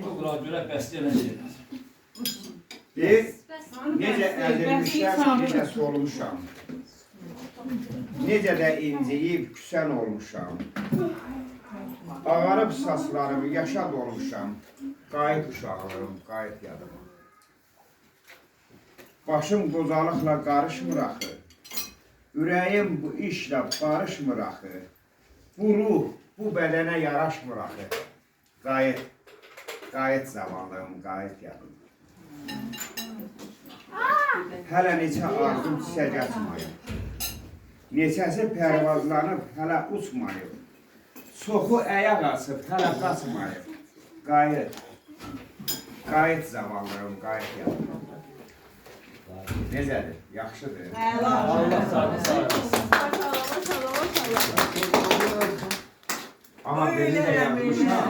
Buna görə bəsləyən şeylər. Deyir, necə əzilmişəm, necə solmuşam. Necə də inciyib küsən olmuşam. Ağarıb saçlarım, yaşad olmuşam. Qayıt uşaqlığım, qayıt yadıma. Başım qozalıqla qarışmır axı. Ürəyim bu işlə barışmır axı. Bu ruh, bu bədənə yaraşmır axı. Qayıt, qayıt zamanlığım, qayıt yadıma. Hələ neçə arzum çiçək açmayıb. Neçəsi pərvazlanıb, hələ uçmayıb. Çoxu əyaq açıb, hələ qaçmayıb. Qayıt, qayıt zamanlığım, qayıt yadıma. Necədir? Yaxşıdır. Allah sağ Amma beni də yazmışam.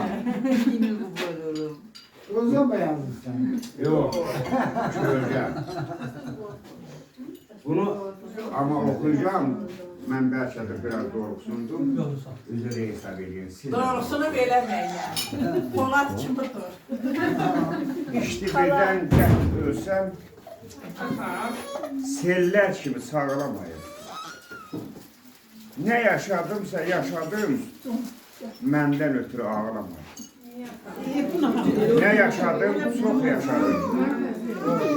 Rozan mı yazdın sen? Yox, görəcəm. Bunu amma oxuyacağım. Mən bəlkə də biraz doğrusundum. Üzrə hesab edin. Doğrusunu verəməyəm. Polat kimi dur. İşte birdən gəl ölsəm, sellər kimi sağlamayım. Nə yaşadımsa yaşadım, məndən ötürü ağlamayın. Nə yaşadım, çox yaşadım.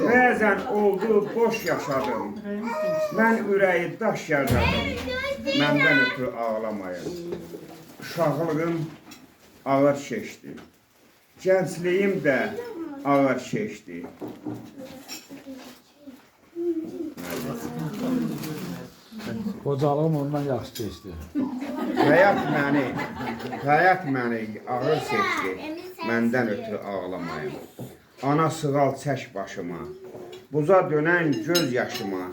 Bəzən oldu, boş yaşadım. Mən ürəyi daş yardadım, məndən ötürü ağlamayın. Uşaqlığım ağır keçdi. Gəncliyim də ağır keçdi. Qocalığım ondan yaxşı keçdi. Həyat məni ağır seçdi, məndən ötürü ağlamayım. Ana sığal çək başıma, buza dönən göz yaşıma,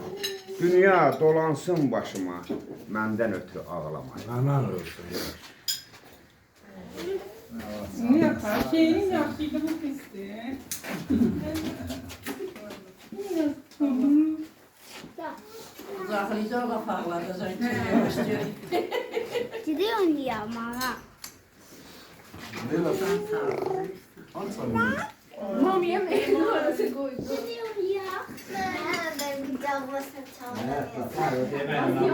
dünya dolansın başıma, məndən ötürü ağlamayım. Anan olsun. Ne yapar? Şeyin yaptıydı bu pisti. Uzaqlayacaq aparladacaq ki, Gidiyorsun ya bana. Mam yemeğin numarası koydu. Gidiyorsun ya. Ben bir daha basın çaldım. Deməli,